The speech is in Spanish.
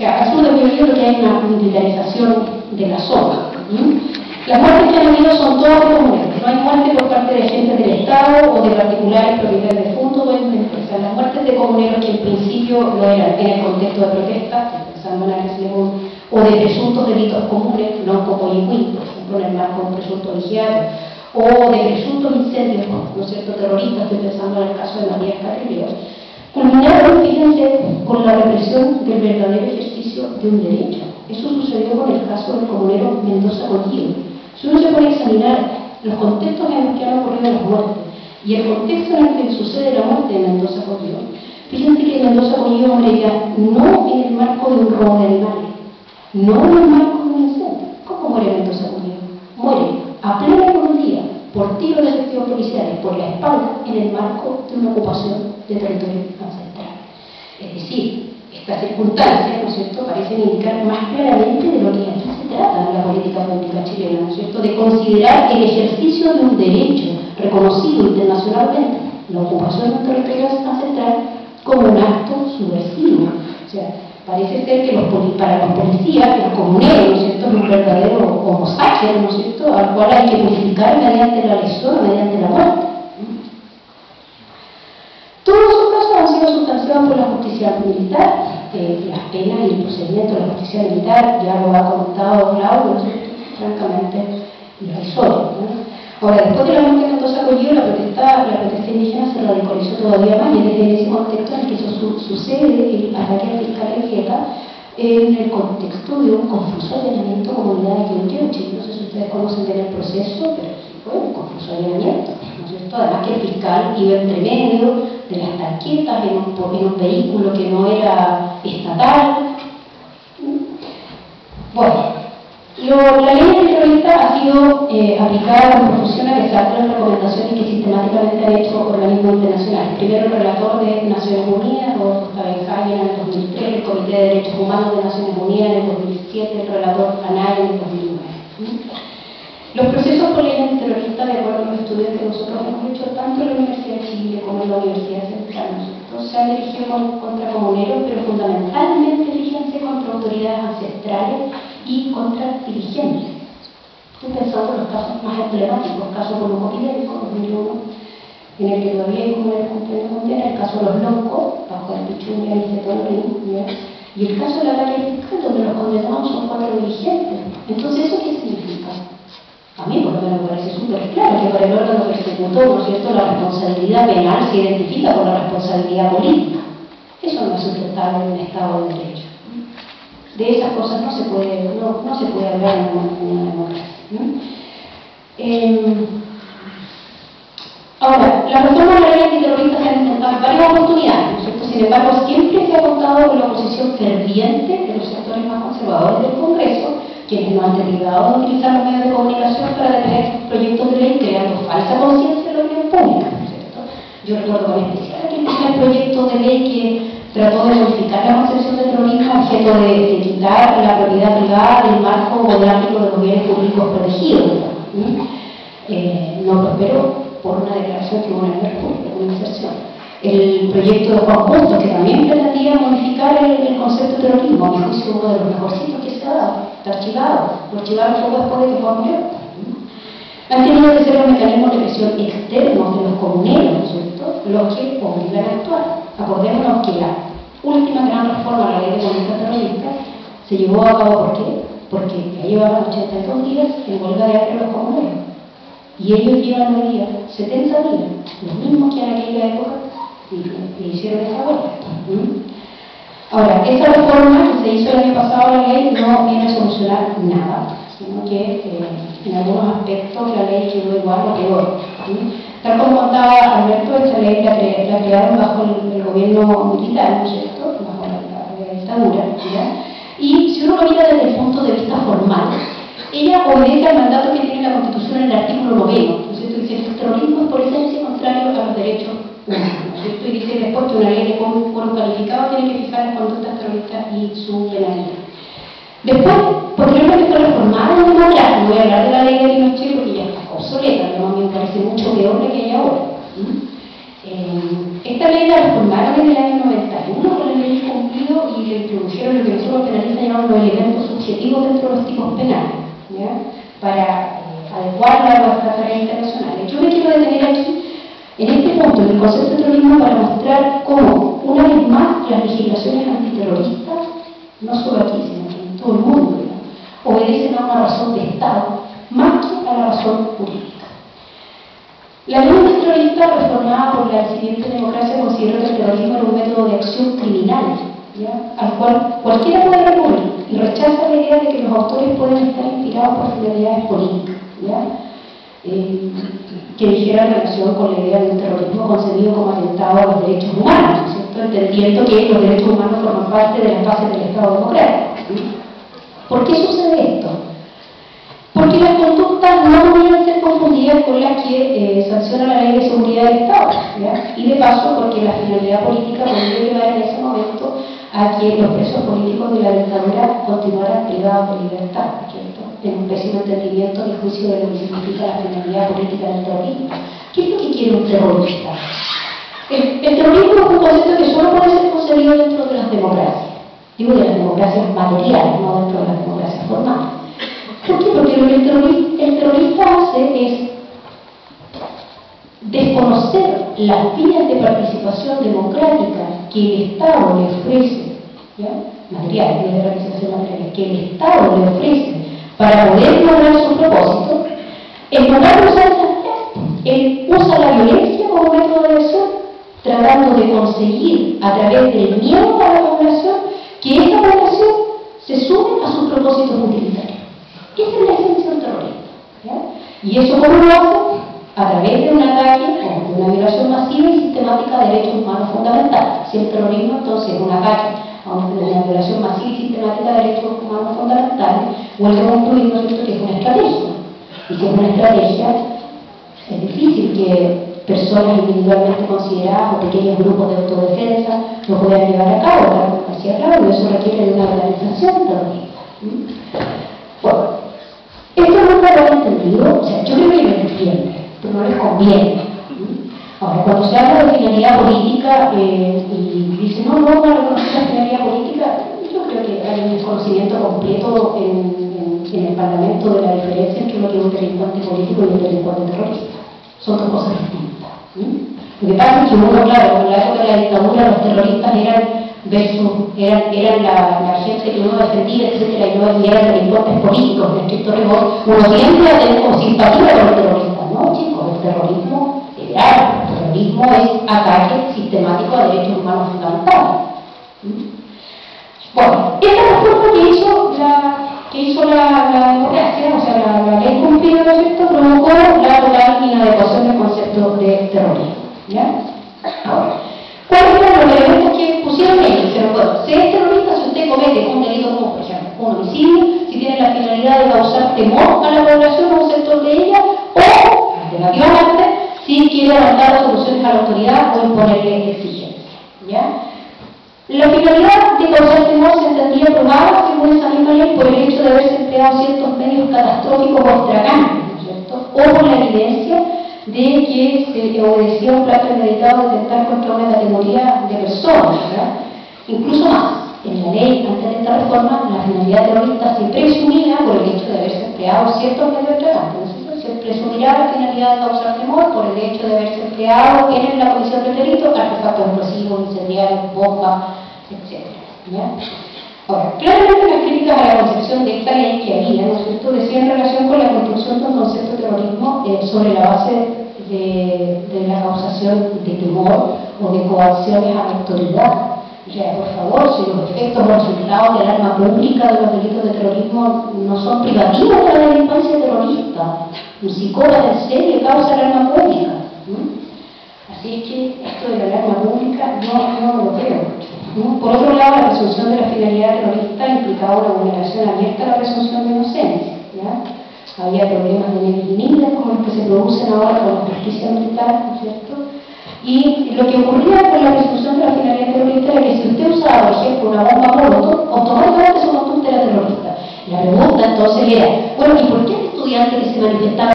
sea, al sur de Biobío lo que hay es una militarización de la zona. Las muertes que han habido son todas de comuneros, no hay muerte por parte de agentes del Estado o de particulares propietarios de fondos o de empresas. Las muertes de comuneros que en principio no eran en el contexto de protesta, pensando en Arias Lemón, o de presuntos delitos comunes, no como Yihuí, por ejemplo, en el marco de un presunto vigiato, o de presuntos incendios, ¿no es cierto?, terroristas, estoy pensando en el caso de Matías Carrillo, culminaron, fíjense, con la represión del verdadero ejercicio de un derecho. Eso sucedió con el caso del comunero Mendoza Contigo. Si uno se puede examinar los contextos en los que han ocurrido las muertes y el contexto en el que sucede la muerte de Mendoza Contigo, fíjense que Mendoza Contigo muere ya no en el marco de un robo de animales, no en el marco de un incendio. ¿Cómo muere Mendoza Contigo? Muere a plena economía, por tiros de efectivos policiales, por la espalda, en el marco de una ocupación de territorio ancestral. Es decir, estas circunstancias, ¿no es cierto?, parecen indicar más claramente de lo que aquí se trata en la política pública chilena, ¿no es cierto?, de considerar el ejercicio de un derecho reconocido internacionalmente, la ocupación de un territorio ancestral, como un acto subversivo. O sea, parece ser que para los policías, los comuneros, ¿no es cierto?, es un verdadero homo sapiens, ¿no es cierto?, al cual hay que purificar mediante la lesión, mediante la muerte. Todos esos casos han sido sustanciados por la justicia militar, las penas y el procedimiento de la justicia militar, ya lo ha comentado Claudio, ¿no es cierto?, francamente irrisorio, ¿no? Ahora, después de la muerte de Mendoza Contigo, la protesta indígena se radicalizó todavía más, y es en ese contexto en el que sucede el ataque al fiscal Enjeta, en el contexto de un confuso allanamiento comunidad de Quilloteuchi. No sé si ustedes conocen bien el proceso, pero sí fue un confuso allanamiento, ¿no es cierto? Además que el fiscal iba entre medio de las tanquetas en un vehículo que no era estatal. Bueno, la ley antiterrorista ha sido aplicada con profusión a pesar de las recomendaciones que sistemáticamente han hecho organismos internacionales. Primero el relator de Naciones Unidas, Rodolfo Stabenhagen, en el 2003, el Comité de Derechos Humanos de Naciones Unidas en el 2007, el relator Anaya en el 2009. Los procesos por ley antiterrorista, de acuerdo a los estudios que nosotros hemos hecho tanto en la Universidad de Chile como en la Universidad Central, se han dirigido contra comuneros, pero fundamentalmente, fíjense, contra autoridades ancestrales y contra dirigentes. Estoy pensando en los casos más emblemáticos, el caso Colombo-Pidélico, 2001, en el que todavía hay comuneros cumpliendo condena, el caso de los Loncos, bajo el Pichuña y Cetonorín, y el caso de la calle fiscal, donde los condenados son 4 dirigentes. Entonces, ¿eso qué significa? A mí, por lo menos, me parece súper claro que para el órgano persecutor, ¿no es cierto?, la responsabilidad penal se identifica con la responsabilidad política. Eso no es sustentable en un Estado de Derecho. De esas cosas no se puede hablar en una democracia. Ahora, la reforma de la ley antiterrorista se han intentado en varias oportunidades, ¿no es cierto? Sin embargo, siempre se ha contado con la oposición ferviente de los sectores más conservadores del Congreso, quienes no han derivado de utilizar los medios de comunicación para detener proyectos de ley creando falsa conciencia de la opinión pública, ¿no es cierto? Yo recuerdo con especial el proyecto de ley que trató de modificar la concepción del terrorismo a objeto de quitar la propiedad privada del marco monárquico de los bienes públicos protegidos. No prosperó por una declaración que hubo en la República, una inserción. El proyecto de Juan Bustos, que también pretendía modificar el concepto de terrorismo, a mi juicio uno de los mejorcitos que se ha dado, está archivado, lo archivaron poco después de que Juan murió. Han tenido que ser los mecanismos de presión externos de los comuneros, ¿no es cierto?, los que obligan a actuar. Acordémonos que la última gran reforma a la ley de política terrorista se llevó a cabo, ¿por qué? Porque ya llevaban 82 días en huelga de hambre los comuneros. Y ellos llevan hoy día 70 días, los mismos que en aquella época, y hicieron esa huelga. Ahora, esta reforma que se hizo el año pasado a la ley no viene a solucionar nada, sino que en algunos aspectos la ley quedó igual o peor. Tal como contaba Alberto, esta ley la crearon bajo el gobierno militar, ¿no es cierto?, bajo la dictadura, ¿ya? Y si uno lo mira desde el punto de vista formal, ella obedece al mandato que tiene la Constitución en el artículo 9, ¿no es cierto?, dice que el terrorismo es por esencia contrario a los derechos humanos, ¿no es cierto?, y dice después que una ley de foro calificado tiene que fijar las conductas terroristas y su penalidad. Después, posteriormente fue reformada en democracia. No voy a hablar de la ley de Pinochet porque ya está obsoleta, pero a mí me parece mucho peor de que hay ahora. Esta ley la reformaron en el año 91 con el ley cumplido y le introdujeron lo que nosotros mencionado los elementos subjetivos dentro de los tipos penales, ¿ya? Para adecuarla a las tareas internacionales. Yo me quiero detener aquí, en este punto, en el concepto de terrorismo, para mostrar cómo, una vez más, las legislaciones antiterroristas, no solo aquí, sino en todo el mundo, obedecen a una razón de Estado, más que a la razón jurídica. La ley antiterrorista, reformada por la incipiente democracia, consideró que el terrorismo era un método de acción criminal, ¿ya? Al cual cualquiera puede recurrir, y rechaza la idea de que los autores pueden estar inspirados por finalidades políticas, ¿ya? Que dijera en relación con la idea de un terrorismo concebido como atentado a los derechos humanos, ¿cierto? Entendiendo que los derechos humanos forman parte de las bases del Estado democrático, ¿sí? ¿Por qué sucede esto? Porque las conductas no debían ser confundidas con las que sanciona la Ley de Seguridad del Estado, ¿ya? Y de paso porque la finalidad política podría llevar en ese momento a que los presos políticos de la dictadura continuaran privados de libertad, ¿cierto? En un pésimo entendimiento y juicio de lo que significa la finalidad política del terrorismo. ¿Qué es lo que quiere un terrorista? El terrorismo es un concepto que solo puede ser concebido dentro de las democracias. Digo de las democracias materiales, no dentro de las democracias formales. ¿Por qué? Porque lo que el terrorista hace es desconocer las vías de participación democrática que el Estado le ofrece, ¿ya? Materiales, vías de participación materiales, que el Estado le ofrece para poder lograr su propósito. En lugar de usar esas vías, él usa la violencia como método de acción, tratando de conseguir a través del miedo a la población que esta población se sume a sus propósitos utilitarios. Esa es la esencia del terrorismo, ¿ya? Y eso cómo lo hace, a través de un ataque o de una violación masiva y sistemática de derechos humanos fundamentales. Si el terrorismo entonces es un ataque a una violación masiva y sistemática de derechos humanos fundamentales, vuelve a concluir, ¿no es cierto?, que es una estrategia. Y si es una estrategia, es difícil que personas individualmente consideradas o pequeños grupos de autodefensa lo puedan llevar a cabo, ¿verdad? Hacia claro, y eso requiere de una organización terrorista. Bueno, esto no está bien entendido, o sea, yo creo que lo entiende, pero no les conviene. Ahora, cuando se habla de finalidad política y dice, no reconocer la finalidad política, yo creo que hay un desconocimiento completo en el Parlamento de la diferencia entre lo que es un delincuente político y un delincuente terrorista. Son dos cosas distintas. Lo que pasa es que uno, claro, en la época de la dictadura los terroristas eran la gente que uno defendía, etcétera, y eran delincuentes políticos, en estricto rigor. Uno siempre ha tenido simpatía con los terroristas, ¿no, chicos? El terrorismo es grave, el terrorismo es ataque sistemático a derechos humanos fundamentales. Bueno, esta es la forma que hizo la democracia, o sea, la ley cumplida, ¿no es cierto?, provocó la total inadecuación del concepto de terrorismo, ¿ya? Ahora, ¿cuáles fueron los elementos que pusieron ellos? Dijeron, bueno, si es terrorista, si usted comete un delito como, por ejemplo, un homicidio, si tiene la finalidad de causar temor a la población o a un sector de ella, o, alternativamente, si quiere avanzar soluciones a la autoridad o imponerle exigencias, ¿ya? La finalidad de causar temor se entendía probada, según esa misma ley, por el hecho de haberse empleado ciertos medios catastróficos o extravagantes, ¿no es cierto?, o por la evidencia de que se obedecía un plan premeditado de atentar contra una categoría de personas, ¿verdad? Incluso más, en la ley, antes de esta reforma, la finalidad terrorista se presumía por el hecho de haberse empleado ciertos medios extravagantes. Se presumirá la finalidad de causar temor por el hecho de haberse empleado en la comisión del delito artefactos explosivos, incendiarios, bombas, etc. ¿Ya? Ahora, claramente las críticas a la concepción de esta ley que había, ¿no es cierto?, decían en relación con la construcción de un concepto de terrorismo sobre la base de la causación de temor o de coacciones a la autoridad. O sea, por favor, si los efectos o resultados del arma pública de los delitos de terrorismo no son privativos de la delincuencia terrorista, un psicópata en serio causa el arma pública. Así es que esto de la alarma pública no lo creo. Por otro lado, la presunción de la finalidad terrorista implicaba una vulneración abierta a la presunción de inocencia, ¿ya? Había problemas de negligencia como los que se producen ahora con la justicia militar, ¿no es cierto? Y lo que ocurría con la presunción de la finalidad terrorista era que si usted usaba, por ejemplo, una bomba molotov, automáticamente su conducta era terrorista. La pregunta entonces era, bueno, ¿y por qué el estudiante que se manifestaba